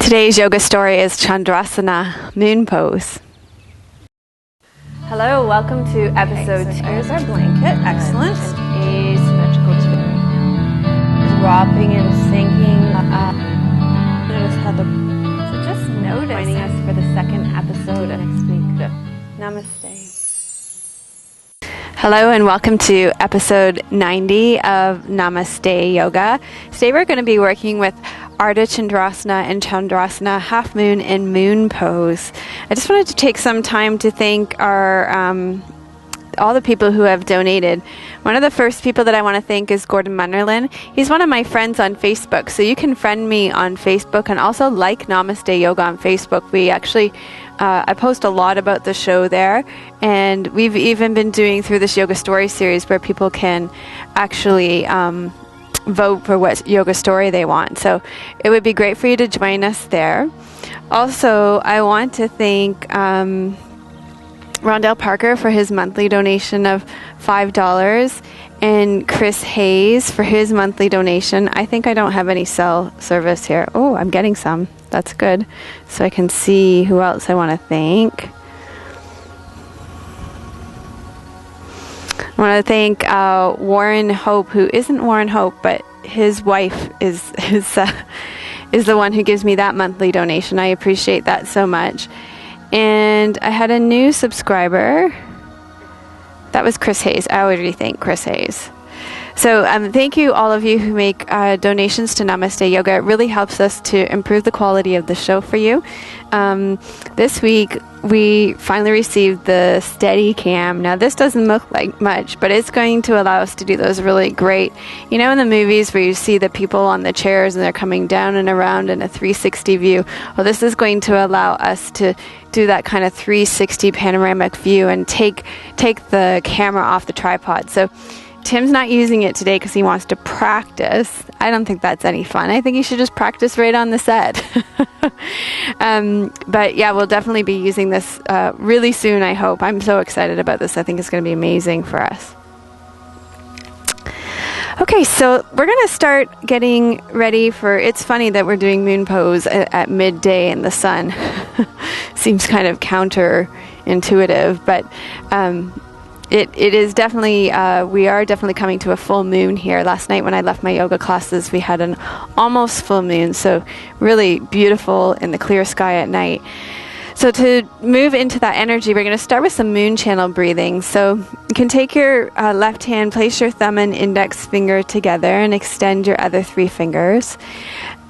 Today's yoga story is chandrasana, moon pose. Hello, welcome to episode 2. Here's our blanket, excellent. Asymmetrical twin. Dropping and sinking up. Notice how So just notice joining us for the second episode of next week. Namaste. Hello and welcome to episode 90 of Namaste Yoga. Today we're going to be working with Ardha Chandrasana and Chandrasana, half moon and moon pose. I just wanted to take some time to thank our all the people who have donated. One of the first people that I want to thank is Gordon Munnerlin. He's one of my friends on Facebook, so you can friend me on Facebook and also like Namaste Yoga on Facebook. We actually I post a lot about the show there, and we've even been doing through this yoga story series where people can actually vote for what yoga story they want. So it would be great for you to join us there. Also, I want to thank Rondell Parker for his monthly donation of $5 and Chris Hayes for his monthly donation. I think I don't have any cell service here. Oh, I'm getting some. That's good. So I can see who else I want to thank. I want to thank Warren Hope, who isn't Warren Hope, but his wife is the one who gives me that monthly donation. I appreciate that so much. And I had a new subscriber. That was Chris Hayes. I already thank Chris Hayes. So thank you all of you who make donations to Namaste Yoga. It really helps us to improve the quality of the show for you. This week we finally received the Steadicam. Now this doesn't look like much, but it's going to allow us to do those really great, you know, in the movies where you see the people on the chairs and they're coming down and around in a 360 view. Well, this is going to allow us to do that kind of 360 panoramic view and take the camera off the tripod. So Tim's not using it today because he wants to practice. I don't think that's any fun. I think you should just practice right on the set. But yeah, we'll definitely be using this really soon, I hope. I'm so excited about this. I think it's going to be amazing for us. Okay, so we're going to start getting ready for, it's funny that we're doing moon pose at midday in the sun. Seems kind of counterintuitive, but it is definitely, we are definitely coming to a full moon here. Last night when I left my yoga classes, we had an almost full moon, so really beautiful in the clear sky at night. So to move into that energy, we're going to start with some moon channel breathing. So you can take your left hand, place your thumb and index finger together and extend your other 3 fingers.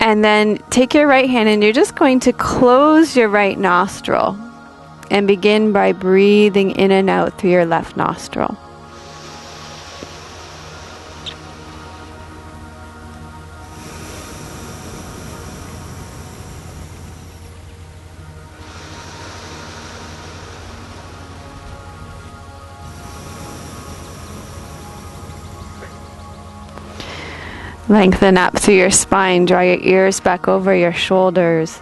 And then take your right hand and you're just going to close your right nostril and begin by breathing in and out through your left nostril. Lengthen up through your spine, draw your ears back over your shoulders.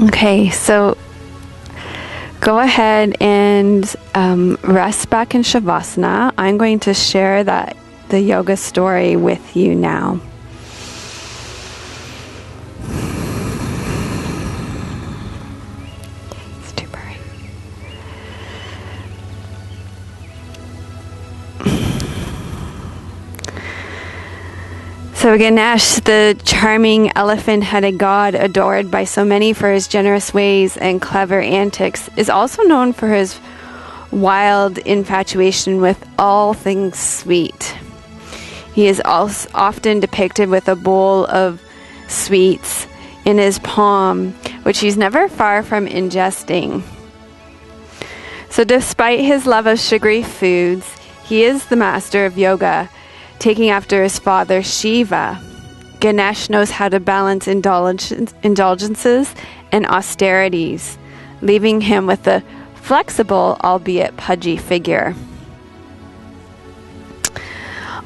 Okay, so go ahead and rest back in Shavasana. I'm going to share the yoga story with you now. It's too bright. So Ganesh, the charming elephant-headed god adored by so many for his generous ways and clever antics, is also known for his wild infatuation with all things sweet. He is also often depicted with a bowl of sweets in his palm, which he's never far from ingesting. So despite his love of sugary foods, he is the master of yoga, taking after his father Shiva. Ganesh knows how to balance indulgences and austerities, leaving him with a flexible, albeit pudgy figure.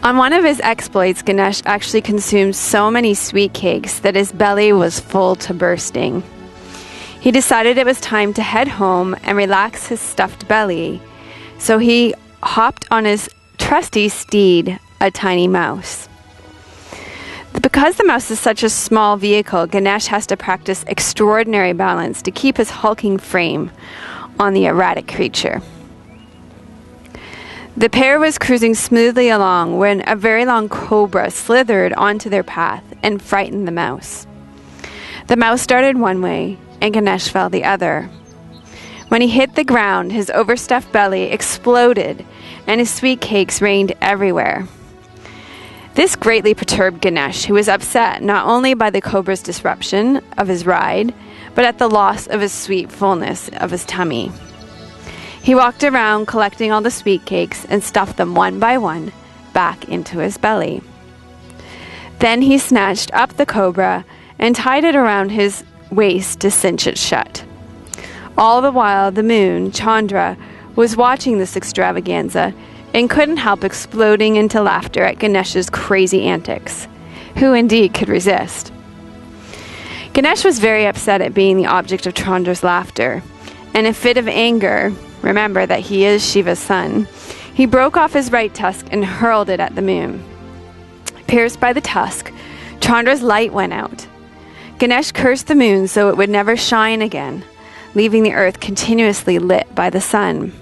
On one of his exploits, Ganesh actually consumed so many sweet cakes that his belly was full to bursting. He decided it was time to head home and relax his stuffed belly, so he hopped on his trusty steed, a tiny mouse. Because the mouse is such a small vehicle, Ganesh has to practice extraordinary balance to keep his hulking frame on the erratic creature. The pair was cruising smoothly along when a very long cobra slithered onto their path and frightened the mouse. The mouse started one way, and Ganesh fell the other. When he hit the ground, his overstuffed belly exploded, and his sweet cakes rained everywhere. This greatly perturbed Ganesh, who was upset not only by the cobra's disruption of his ride, but at the loss of his sweet fullness of his tummy. He walked around collecting all the sweet cakes and stuffed them one by one back into his belly. Then he snatched up the cobra and tied it around his waist to cinch it shut. All the while, the moon, Chandra, was watching this extravaganza and couldn't help exploding into laughter at Ganesh's crazy antics. Who indeed could resist? Ganesh was very upset at being the object of Chandra's laughter. In a fit of anger, remember that he is Shiva's son, he broke off his right tusk and hurled it at the moon. Pierced by the tusk, Chandra's light went out. Ganesh cursed the moon so it would never shine again, leaving the earth continuously lit by the sun.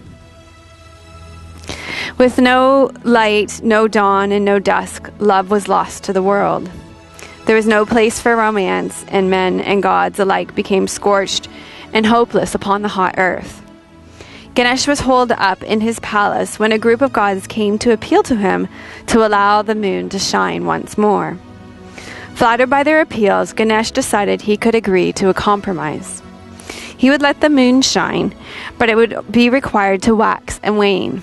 With no light, no dawn, and no dusk, love was lost to the world. There was no place for romance, and men and gods alike became scorched and hopeless upon the hot earth. Ganesh was holed up in his palace when a group of gods came to appeal to him to allow the moon to shine once more. Flattered by their appeals, Ganesh decided he could agree to a compromise. He would let the moon shine, but it would be required to wax and wane,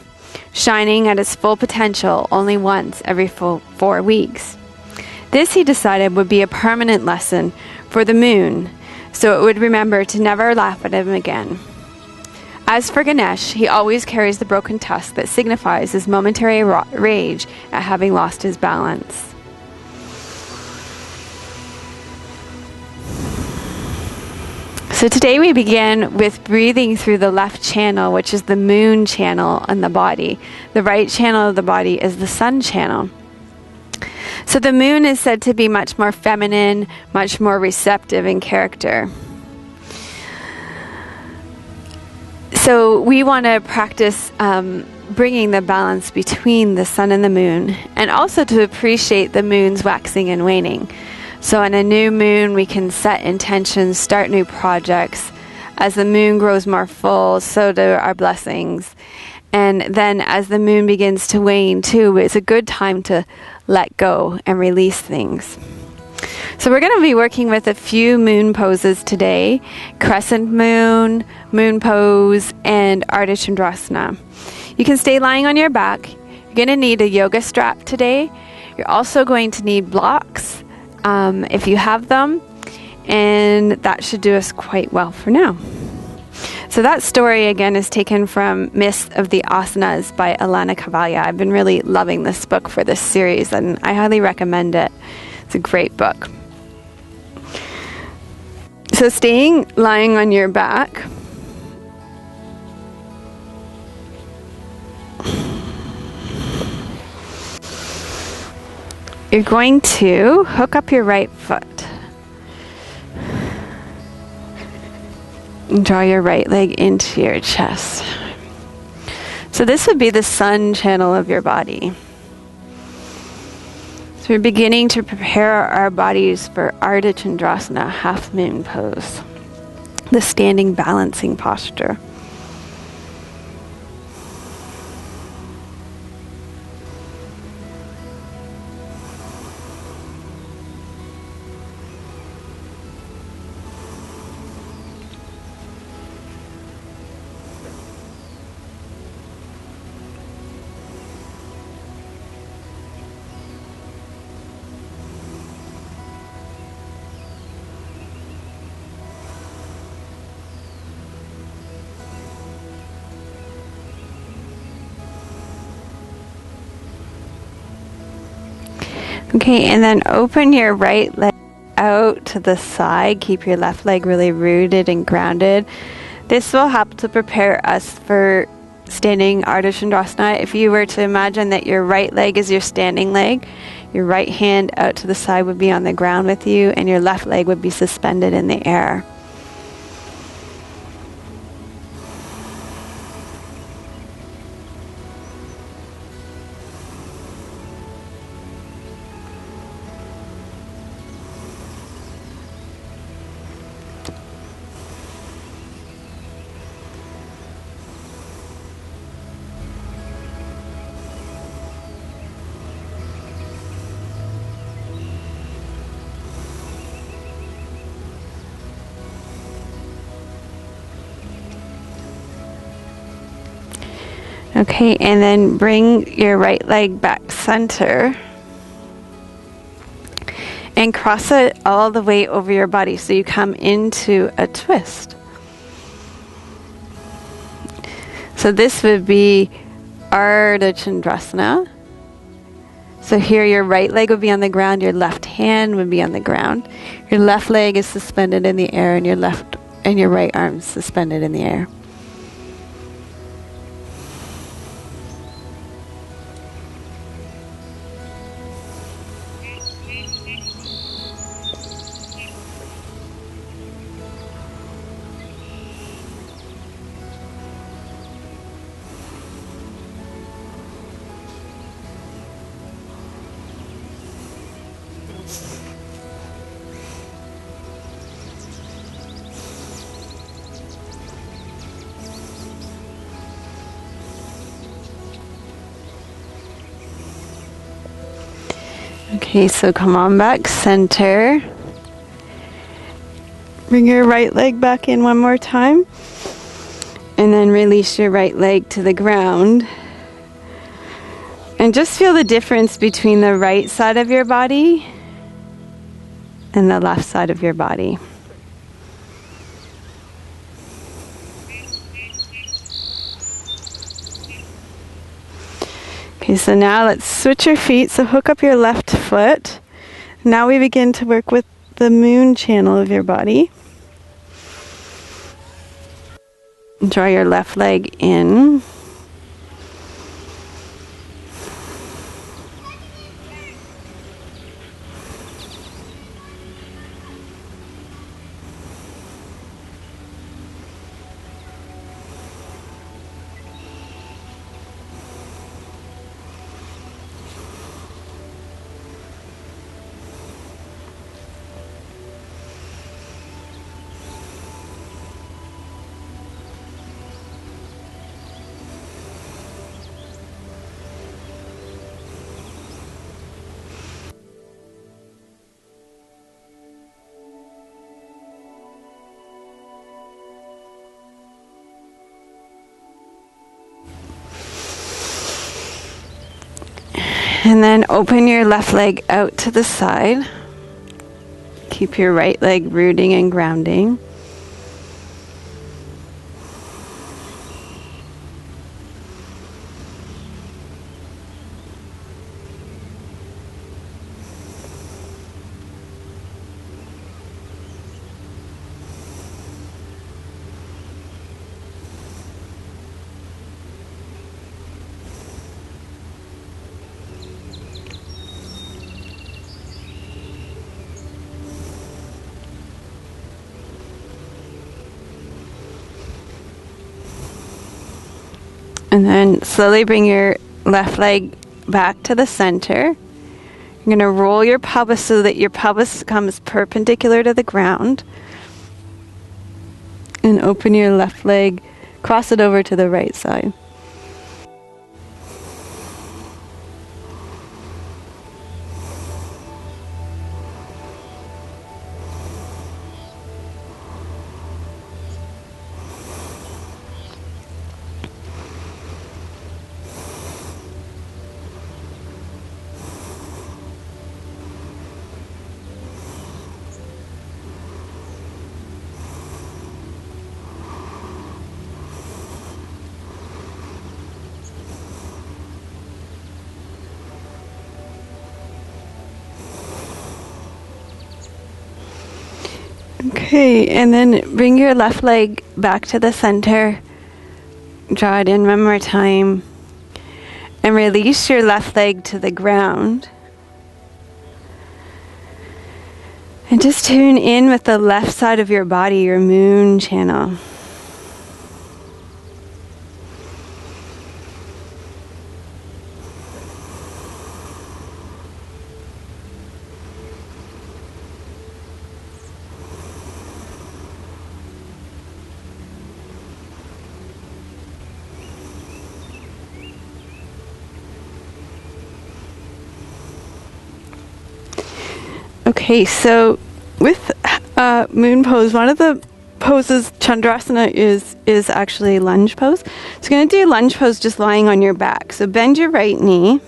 shining at its full potential only once every 4 weeks. This, he decided, would be a permanent lesson for the moon, so it would remember to never laugh at him again. As for Ganesh, he always carries the broken tusk that signifies his momentary rage at having lost his balance. So today we begin with breathing through the left channel, which is the moon channel in the body. The right channel of the body is the sun channel. So the moon is said to be much more feminine, much more receptive in character. So we want to practice bringing the balance between the sun and the moon, and also to appreciate the moon's waxing and waning. So on a new moon, we can set intentions, start new projects. As the moon grows more full, so do our blessings. And then as the moon begins to wane too, it's a good time to let go and release things. So we're going to be working with a few moon poses today: Crescent moon, moon pose, and ardha chandrasana. You can stay lying on your back. You're going to need a yoga strap today. You're also going to need blocks if you have them, and that should do us quite well for now. So that story again is taken from Myths of the Asanas by Alana Cavalia. I've been really loving this book for this series, and I highly recommend it. It's a great book. So So staying lying on your back. You're going to hook up your right foot. And draw your right leg into your chest. So this would be the sun channel of your body. So we're beginning to prepare our bodies for ardha chandrasana, half moon pose. The standing balancing posture. Okay, and then open your right leg out to the side. Keep your left leg really rooted and grounded. This will help to prepare us for standing ardha chandrasana. If you were to imagine that your right leg is your standing leg, your right hand out to the side would be on the ground with you, and your left leg would be suspended in the air. Okay, and then bring your right leg back center and cross it all the way over your body so you come into a twist. So this would be ardha chandrasana. So here your right leg would be on the ground, your left hand would be on the ground. Your left leg is suspended in the air and your right arm is suspended in the air. Okay, so come on back center. Bring your right leg back in one more time. And then release your right leg to the ground. And just feel the difference between the right side of your body and the left side of your body. Okay, so now let's switch your feet. So hook up your left foot. Now we begin to work with the moon channel of your body. Draw your left leg in. And then open your left leg out to the side. Keep your right leg rooting and grounding. And then slowly bring your left leg back to the center. You're going to roll your pelvis so that your pelvis comes perpendicular to the ground. And open your left leg, cross it over to the right side. Okay, and then bring your left leg back to the center. Draw it in one more time. And release your left leg to the ground. And just tune in with the left side of your body, your moon channel. Okay, so with moon pose, one of the poses, chandrasana, is actually lunge pose. So you're going to do lunge pose just lying on your back. So bend your right knee,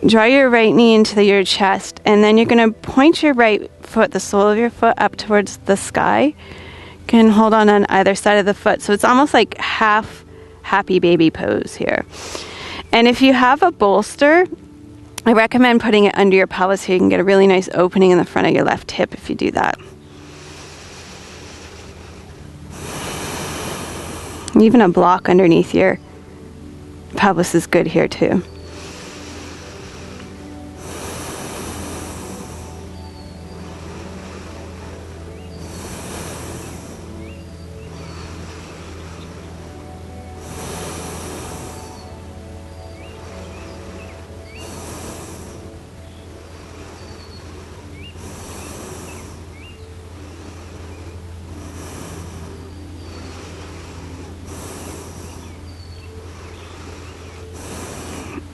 draw your right knee into your chest, and then you're going to point your right foot, the sole of your foot, up towards the sky. You can hold on either side of the foot. So it's almost like half happy baby pose here. And if you have a bolster, I recommend putting it under your pelvis so you can get a really nice opening in the front of your left hip if you do that. Even a block underneath your pelvis is good here too.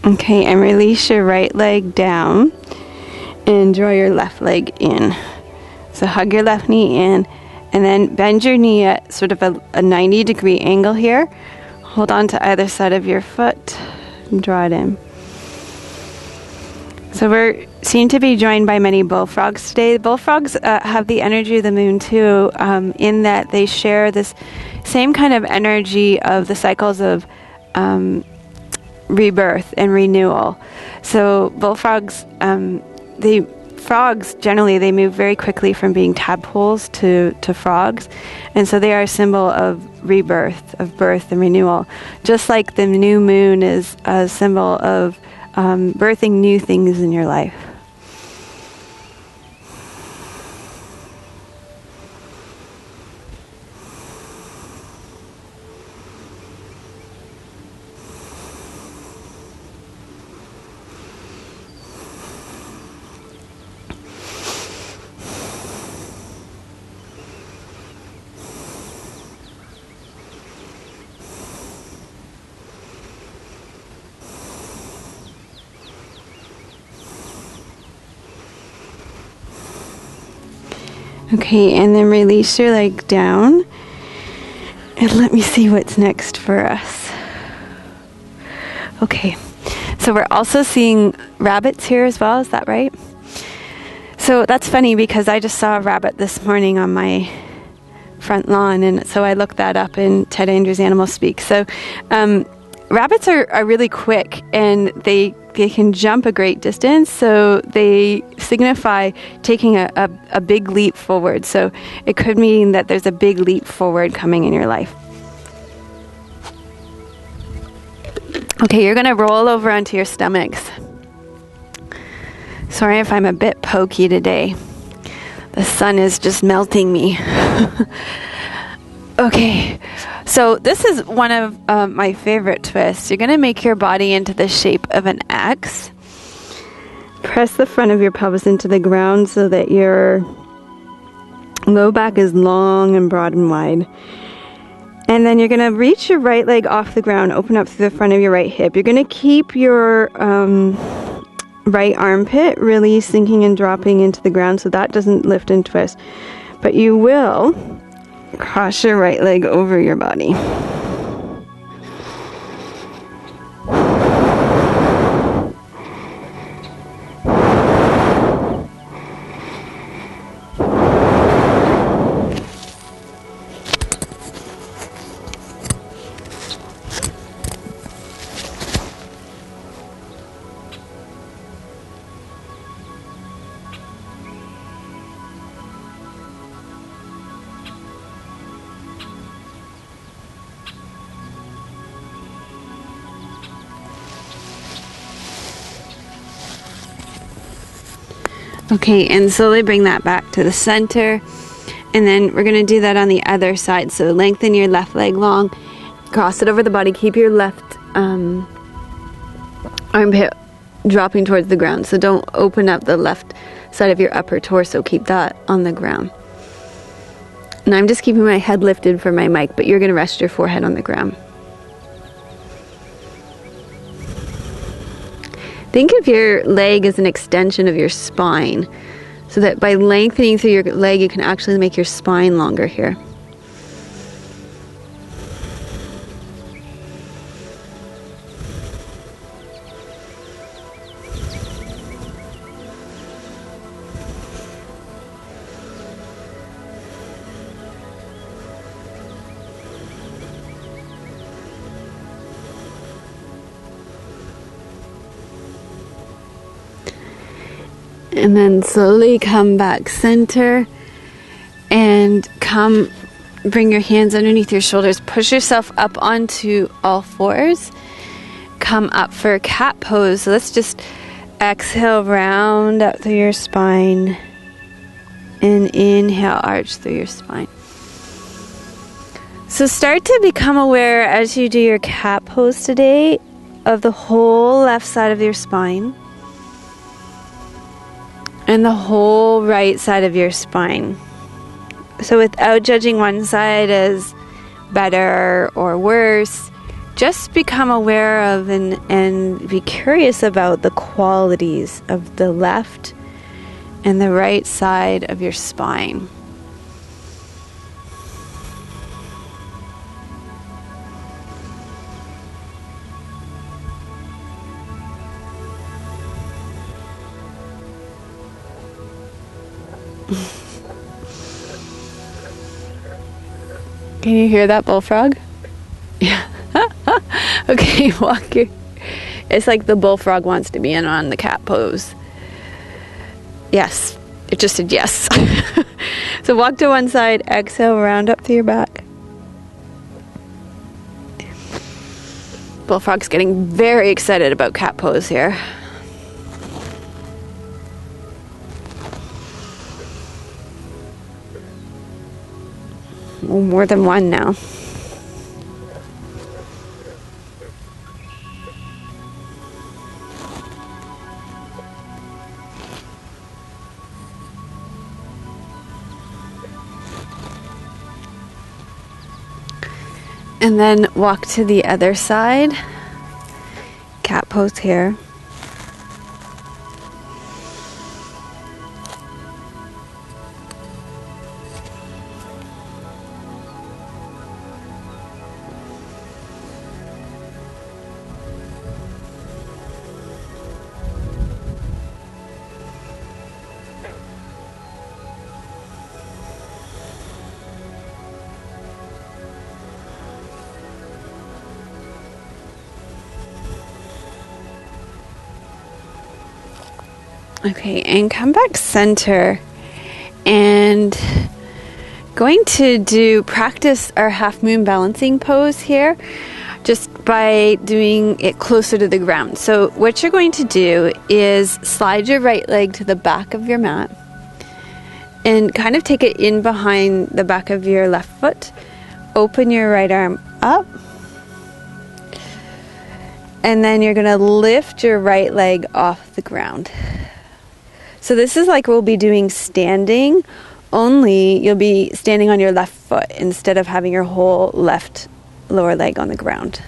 Okay, and release your right leg down and draw your left leg in. So hug your left knee in and then bend your knee at sort of a 90-degree angle here. Hold on to either side of your foot and draw it in. So we seem to be joined by many bullfrogs today. The bullfrogs have the energy of the moon too, in that they share this same kind of energy of the cycles of rebirth and renewal. So bullfrogs, frogs generally, they move very quickly from being tadpoles to frogs, and so they are a symbol of rebirth, of birth and renewal, just like the new moon is a symbol of birthing new things in your life. Okay, and then release your leg down. And let me see what's next for us. Okay, so we're also seeing rabbits here as well, is that right? So that's funny because I just saw a rabbit this morning on my front lawn, and so I looked that up in Ted Andrews Animal Speak. So rabbits are really quick, and they can jump a great distance, so they signify taking a big leap forward. So it could mean that there's a big leap forward coming in your life. Okay, you're going to roll over onto your stomachs. Sorry if I'm a bit pokey today. The sun is just melting me. Okay, So this is one of my favorite twists. You're going to make your body into the shape of an X. Press the front of your pelvis into the ground so that your low back is long and broad and wide. And then you're going to reach your right leg off the ground, open up through the front of your right hip. You're going to keep your right armpit really sinking and dropping into the ground so that doesn't lift and twist. But you will cross your right leg over your body. Okay, and slowly bring that back to the center. And then we're going to do that on the other side. So lengthen your left leg long, cross it over the body, keep your left armpit dropping towards the ground. So don't open up the left side of your upper torso, keep that on the ground. And I'm just keeping my head lifted for my mic, but you're going to rest your forehead on the ground. Think of your leg as an extension of your spine, so that by lengthening through your leg, you can actually make your spine longer here. And then slowly come back center and bring your hands underneath your shoulders. Push yourself up onto all fours. Come up for cat pose. So let's just exhale, round up through your spine. And inhale, arch through your spine. So start to become aware as you do your cat pose today of the whole left side of your spine. And the whole right side of your spine. So without judging one side as better or worse, just become aware of and be curious about the qualities of the left and the right side of your spine. Can you hear that bullfrog? Yeah. Okay, walk your... It's like the bullfrog wants to be in on the cat pose. Yes. It just said yes. So walk to one side, exhale, round up through your back. Bullfrog's getting very excited about cat pose here. More than one now. And then walk to the other side. Cat pose here. Okay, and come back center, and going to practice our half moon balancing pose here, just by doing it closer to the ground. So what you're going to do is slide your right leg to the back of your mat and kind of take it in behind the back of your left foot, open your right arm up. And then you're going to lift your right leg off the ground. So this is like we'll be doing standing, only you'll be standing on your left foot instead of having your whole left lower leg on the ground.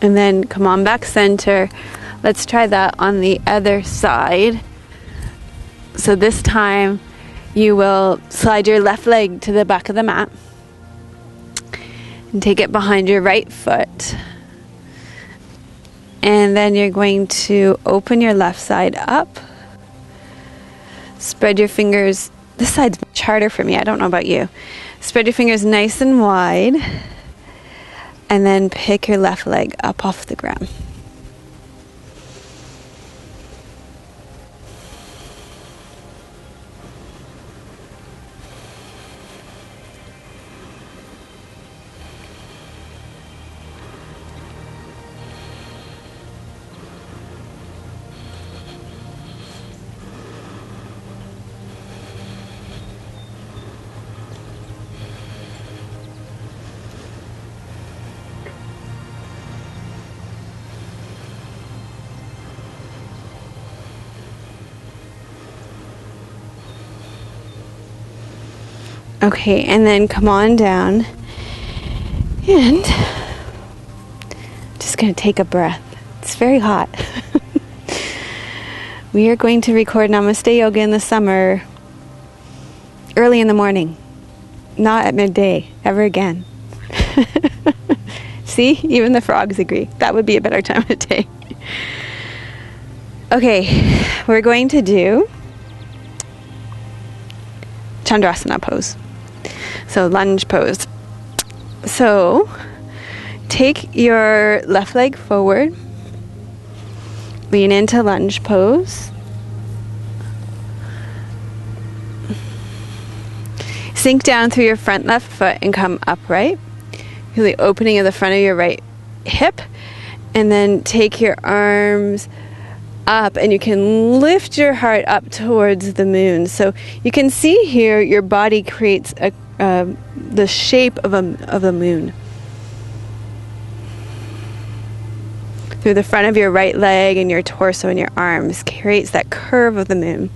And then come on back center. Let's try that on the other side. So this time you will slide your left leg to the back of the mat and take it behind your right foot. And then you're going to open your left side up. Spread your fingers. This side's much harder for me. I don't know about you. Spread your fingers nice and wide. And then pick your left leg up off the ground. Okay, and then come on down and just going to take a breath. It's very hot. We are going to record Namaste Yoga in the summer early in the morning, not at midday, ever again. See, even the frogs agree. That would be a better time of day. Okay, we're going to do chandrasana pose. So lunge pose. So take your left leg forward. Lean into lunge pose. Sink down through your front left foot and come upright. Feel the opening of the front of your right hip. And then take your arms up, and you can lift your heart up towards the moon. So you can see here your body creates the shape of a moon. Through the front of your right leg and your torso and your arms creates that curve of the moon.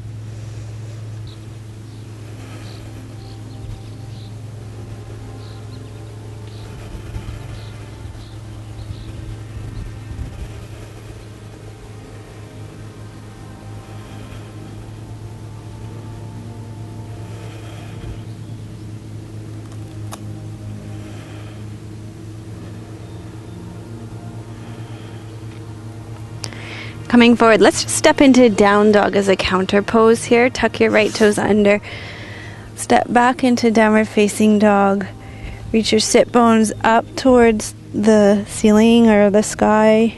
Coming forward, let's just step into down dog as a counter pose here. Tuck your right toes under. Step back into downward facing dog. Reach your sit bones up towards the ceiling or the sky.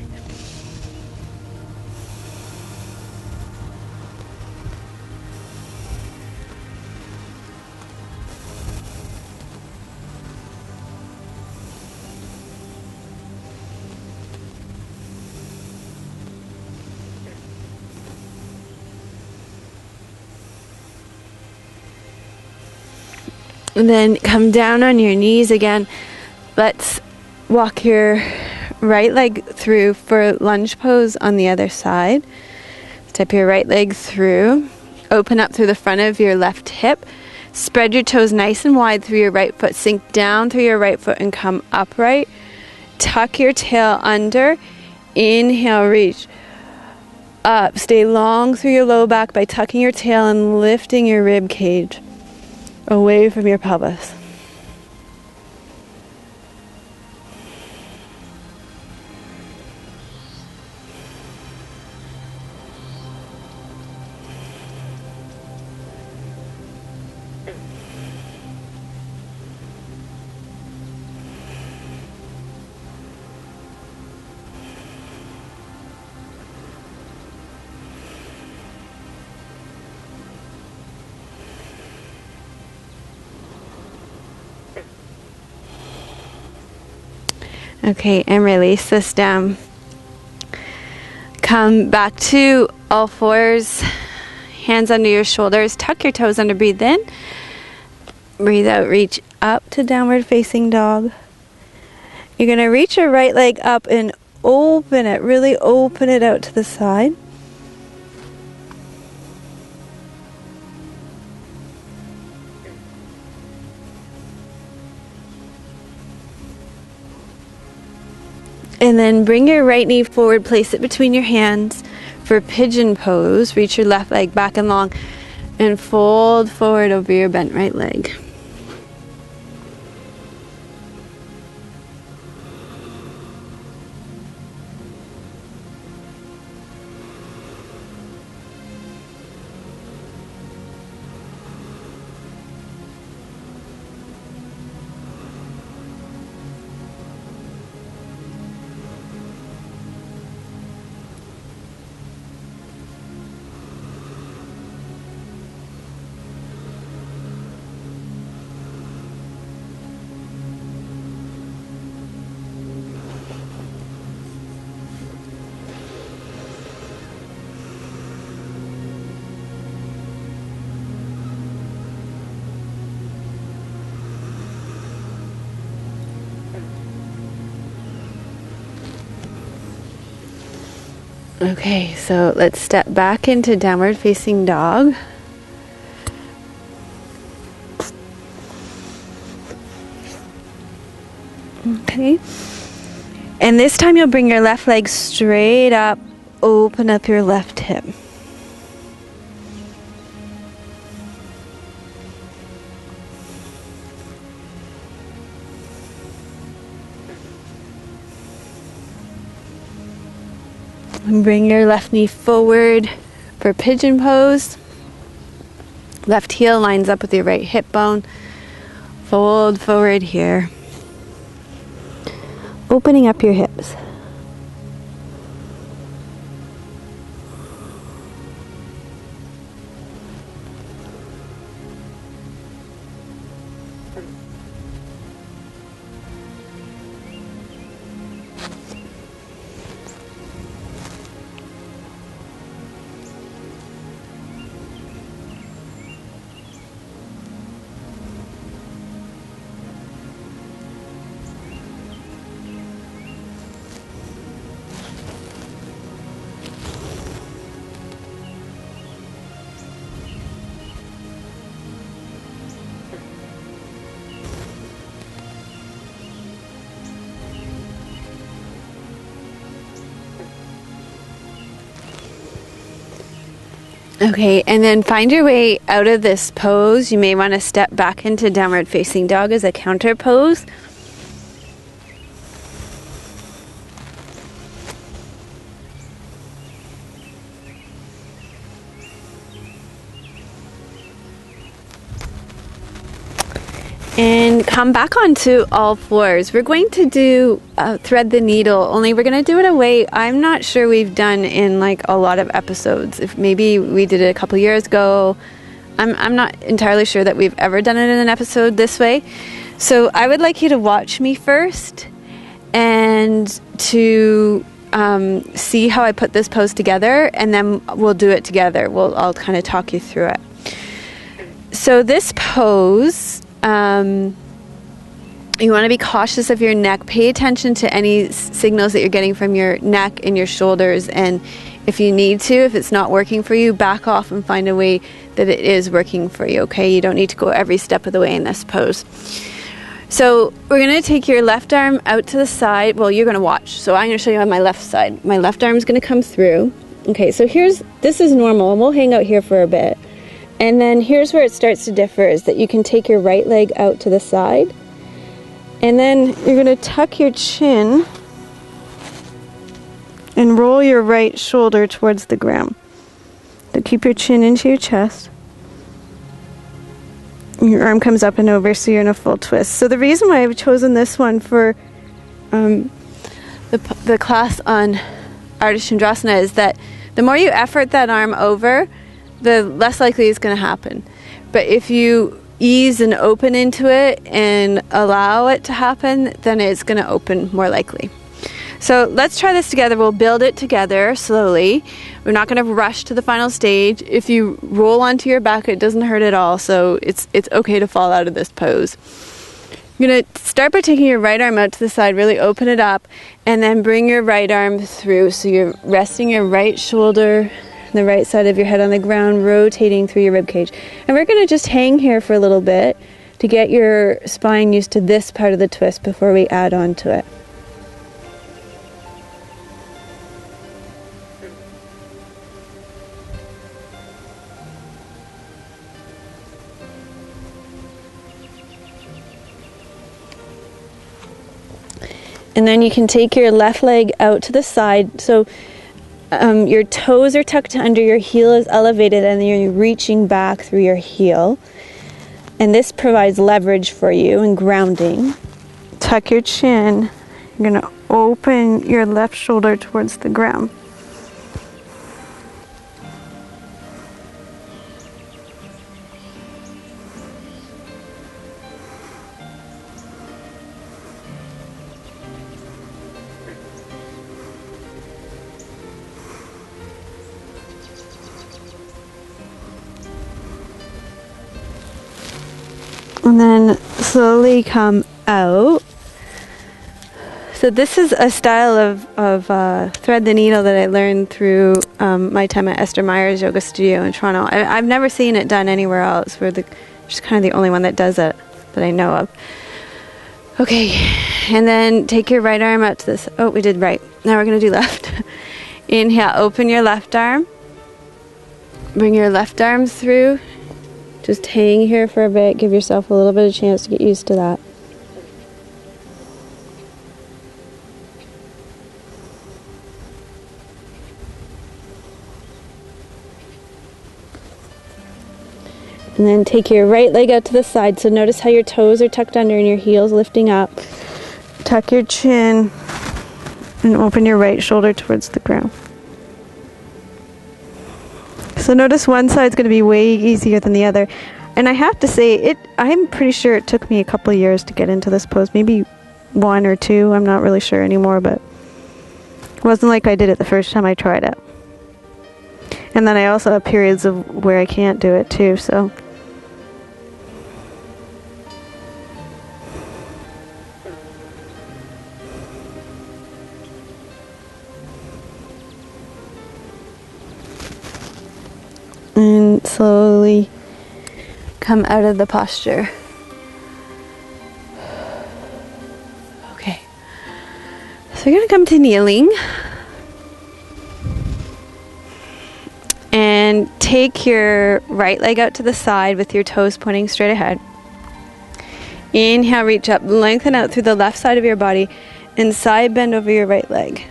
And then come down on your knees again. Let's walk your right leg through for lunge pose on the other side. Step your right leg through. Open up through the front of your left hip. Spread your toes nice and wide through your right foot. Sink down through your right foot and come upright. Tuck your tail under. Inhale, reach up. Stay long through your low back by tucking your tail and lifting your rib cage away from your pelvis. Okay, and release this down. Come back to all fours, hands under your shoulders, tuck your toes under, breathe in, breathe out, reach up to downward facing dog. You're going to reach your right leg up and open it, really open it out to the side. And then bring your right knee forward, place it between your hands for pigeon pose. Reach your left leg back and long and fold forward over your bent right leg. Okay, so let's step back into downward facing dog. Okay. And this time you'll bring your left leg straight up, open up your left hip. And bring your left knee forward for pigeon pose. Left heel lines up with your right hip bone. Fold forward here. Opening up your hips. Okay, and then find your way out of this pose. You may want to step back into downward facing dog as a counter pose. And come back onto all fours. We're going to do thread the needle, only we're going to do it a way I'm not sure we've done in like a lot of episodes. If maybe we did it a couple years ago. I'm not entirely sure that we've ever done it in an episode this way. So I would like you to watch me first and to see how I put this pose together, and then we'll do it together. I'll kind of talk you through it. So this pose, you want to be cautious of your neck. Pay attention to any signals that you're getting from your neck and your shoulders, and if you need to, if it's not working for you, back off and find a way that it is working for you, okay? You don't need to go every step of the way in this pose. So we're going to take your left arm out to the side. Well, you're going to watch. So I'm going to show you on my left side. My left arm is going to come through. Okay, so this is normal, and we'll hang out here for a bit. And then here's where it starts to differ, is that you can take your right leg out to the side, and then you're going to tuck your chin and roll your right shoulder towards the ground. So keep your chin into your chest. Your arm comes up and over, so you're in a full twist. So the reason why I've chosen this one for the class on ardha chandrasana is that the more you effort that arm over, the less likely it's going to happen. But if you ease and open into it and allow it to happen, then it's going to open more likely. So let's try this together. We'll build it together slowly. We're not going to rush to the final stage. If you roll onto your back, it doesn't hurt at all, so it's okay to fall out of this pose. You're going to start by taking your right arm out to the side, really open it up, and then bring your right arm through. So you're resting your right shoulder, the right side of your head on the ground, rotating through your rib cage. And we're going to just hang here for a little bit to get your spine used to this part of the twist before we add on to it. And then you can take your left leg out to the side. So your toes are tucked under, your heel is elevated, and you're reaching back through your heel. And this provides leverage for you and grounding. Tuck your chin. You're going to open your left shoulder towards the ground. And then slowly come out. So this is a style of thread the needle that I learned through my time at Esther Meyer's yoga studio in Toronto. I've never seen it done anywhere else. She's kind of the only one that does it that I know of. Okay, and then take your right arm out to this. Oh, we did right. Now we're going to do left. Inhale, open your left arm. Bring your left arm through. Just hang here for a bit. Give yourself a little bit of chance to get used to that. And then take your right leg out to the side. So notice how your toes are tucked under and your heels lifting up. Tuck your chin and open your right shoulder towards the ground. So notice one side's going to be way easier than the other. And I have to say, I'm pretty sure it took me a couple of years to get into this pose. Maybe 1 or 2. I'm not really sure anymore, but it wasn't like I did it the first time I tried it. And then I also have periods of where I can't do it too, so. And slowly come out of the posture. Okay. So you're going to come to kneeling. And take your right leg out to the side with your toes pointing straight ahead. Inhale, reach up, lengthen out through the left side of your body, and side bend over your right leg.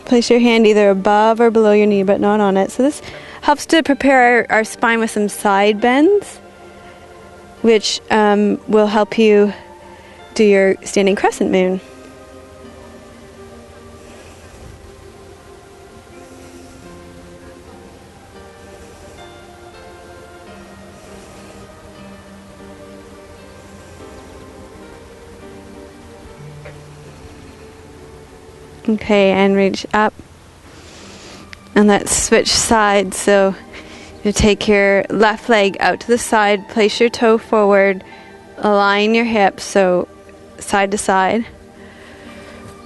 Place your hand either above or below your knee, but not on it. So this helps to prepare our spine with some side bends, which will help you do your standing crescent moon. Okay, and reach up. And let's switch sides. So you take your left leg out to the side, place your toe forward, align your hips, so side to side.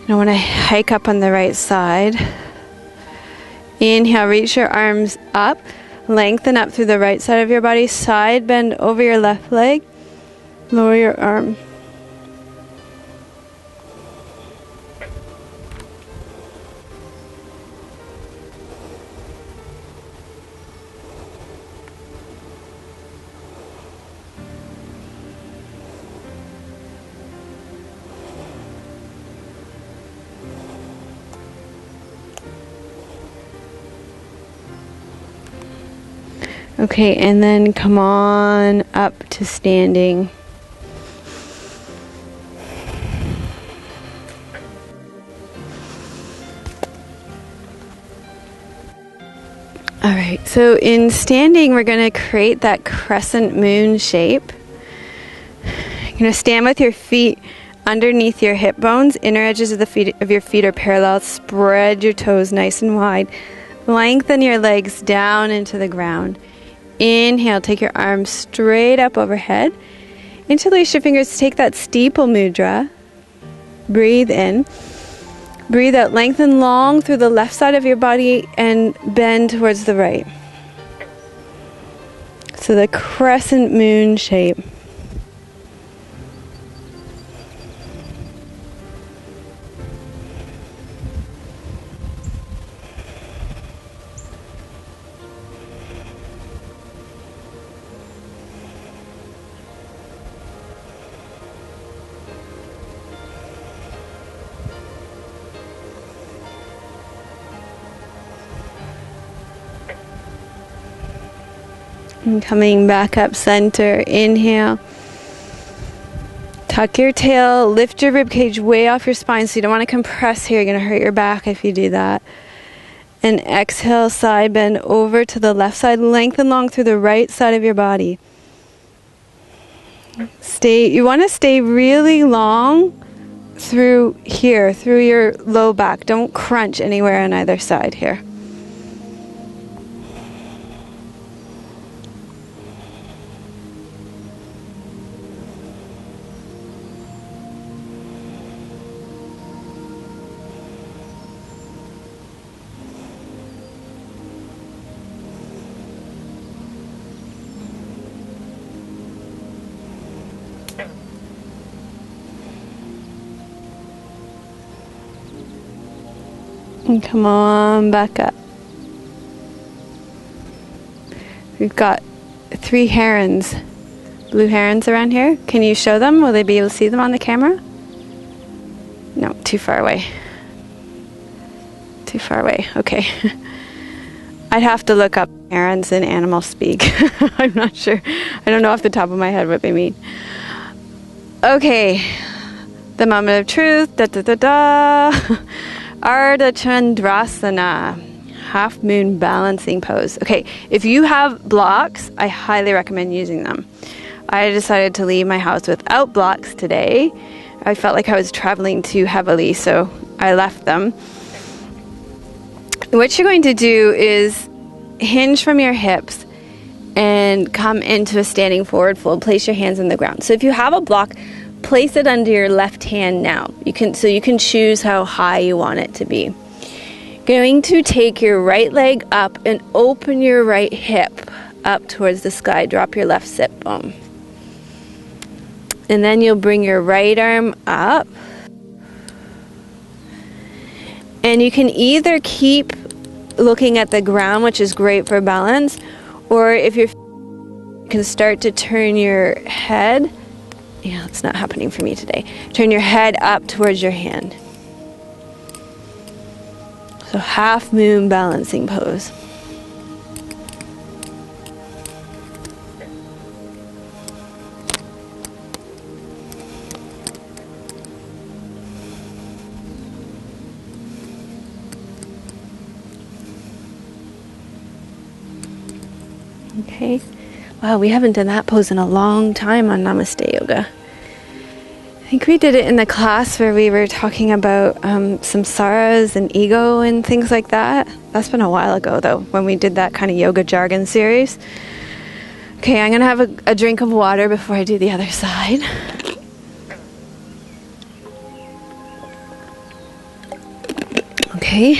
You want to hike up on the right side. Inhale, reach your arms up, lengthen up through the right side of your body, side bend over your left leg, lower your arm. Okay, and then come on up to standing. All right, so in standing, we're going to create that crescent moon shape. You're going to stand with your feet underneath your hip bones. Inner edges of your feet are parallel. Spread your toes nice and wide. Lengthen your legs down into the ground. Inhale, take your arms straight up overhead. Interlace your fingers, take that steeple mudra. Breathe in. Breathe out, lengthen long through the left side of your body and bend towards the right. So the crescent moon shape. And coming back up center, inhale. Tuck your tail, lift your rib cage way off your spine, so you don't want to compress here. You're going to hurt your back if you do that. And exhale, side bend over to the left side, lengthen long through the right side of your body. You want to stay really long through here, through your low back. Don't crunch anywhere on either side here. And come on back up. We've got 3 herons, blue herons around here. Can you show them? Will they be able to see them on the camera? No, too far away. Too far away, okay. I'd have to look up herons in animal speak. I'm not sure. I don't know off the top of my head what they mean. Okay, the moment of truth, Ardha chandrasana, half moon balancing pose. Okay, if you have blocks, I highly recommend using them. I decided to leave my house without blocks today. I felt like I was traveling too heavily, so I left them. What you're going to do is hinge from your hips and come into a standing forward fold. Place your hands on the ground. So if you have a block, place it under your left hand now. You can choose how high you want it to be. Going to take your right leg up and open your right hip up towards the sky. Drop your left sit bone. And then you'll bring your right arm up. And you can either keep looking at the ground, which is great for balance, or if you can start to turn your head. Yeah, it's not happening for me today. Turn your head up towards your hand. So half moon balancing pose. Okay. Wow, we haven't done that pose in a long time on Namaste Yoga. I think we did it in the class where we were talking about samsaras and ego and things like that. That's been a while ago, though, when we did that kind of yoga jargon series. Okay, I'm going to have a drink of water before I do the other side. Okay,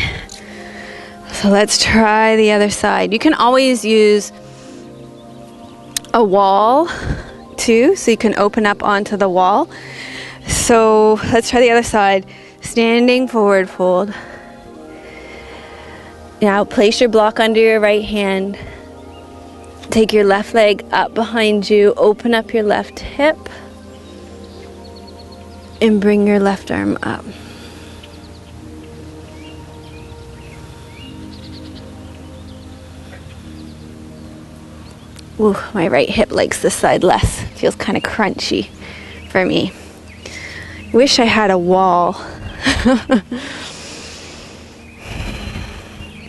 so let's try the other side. You can always use a wall too, so you can open up onto the wall. So let's try the other side. Standing forward fold. Now place your block under your right hand. Take your left leg up behind you. Open up your left hip. And bring your left arm up. Ooh, my right hip likes this side less. Feels kind of crunchy for me. Wish I had a wall.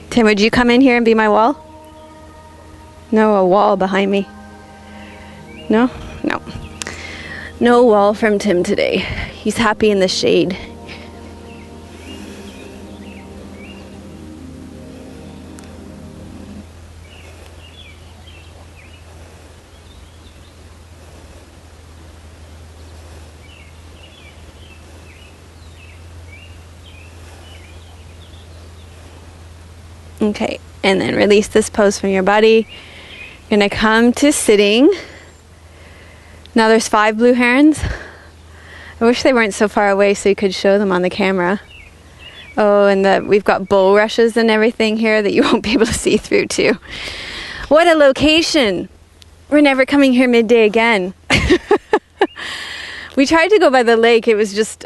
Tim, would you come in here and be my wall? No, a wall behind me. No? No. No wall from Tim today. He's happy in the shade. Okay, and then release this pose from your body. You're gonna come to sitting. Now there's 5 blue herons. I wish they weren't so far away so you could show them on the camera. Oh, and we've got bulrushes and everything here that you won't be able to see through too. What a location! We're never coming here midday again. We tried to go by the lake. It was just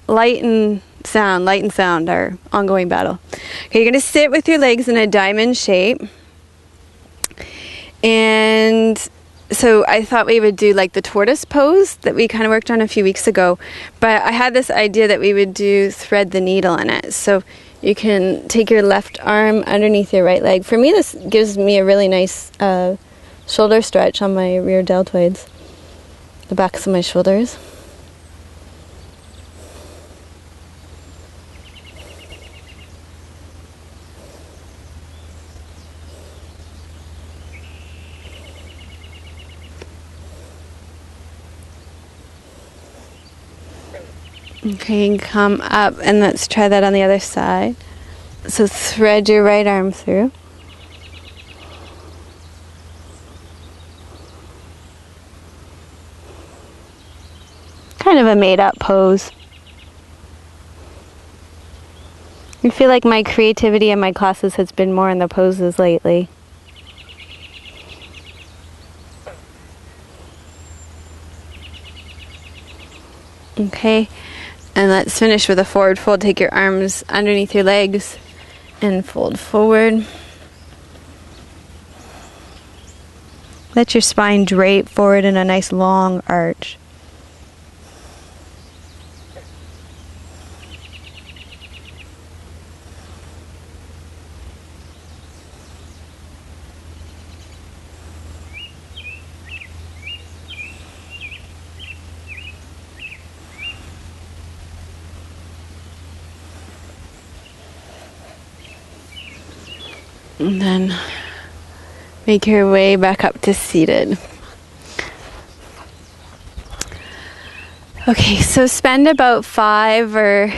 light and sound, our ongoing battle. Okay, you're going to sit with your legs in a diamond shape. And so I thought we would do like the tortoise pose that we kind of worked on a few weeks ago. But I had this idea that we would do thread the needle in it. So you can take your left arm underneath your right leg. For me, this gives me a really nice shoulder stretch on my rear deltoids, the backs of my shoulders. Okay, you can come up and let's try that on the other side. So thread your right arm through. Kind of a made-up pose. I feel like my creativity in my classes has been more in the poses lately. Okay. And let's finish with a forward fold. Take your arms underneath your legs and fold forward. Let your spine drape forward in a nice long arch. And then make your way back up to seated. Okay, so spend about 5 or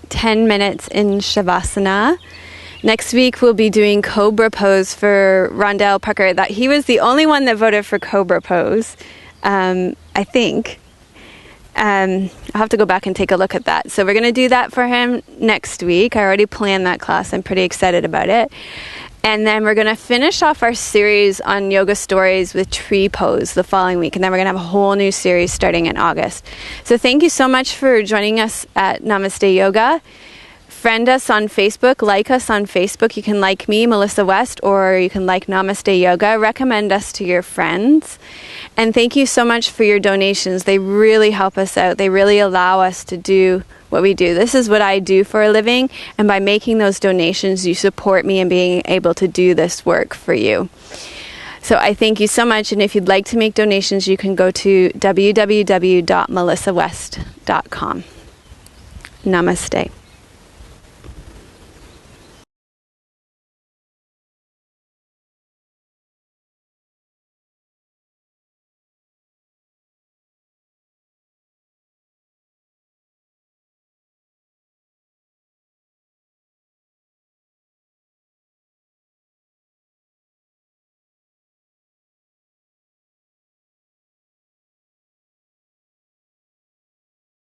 10 minutes in Shavasana. Next week we'll be doing Cobra Pose for Rondell Pucker. That he was the only one that voted for Cobra Pose, I think. I'll have to go back and take a look at that. So we're going to do that for him next week. I already planned that class. I'm pretty excited about it. And then we're going to finish off our series on yoga stories with tree pose the following week. And then we're going to have a whole new series starting in August. So thank you so much for joining us at Namaste Yoga. Friend us on Facebook, like us on Facebook. You can like me, Melissa West, or you can like Namaste Yoga. Recommend us to your friends. And thank you so much for your donations. They really help us out. They really allow us to do what we do. This is what I do for a living. And by making those donations, you support me in being able to do this work for you. So I thank you so much. And if you'd like to make donations, you can go to www.melissawest.com. Namaste.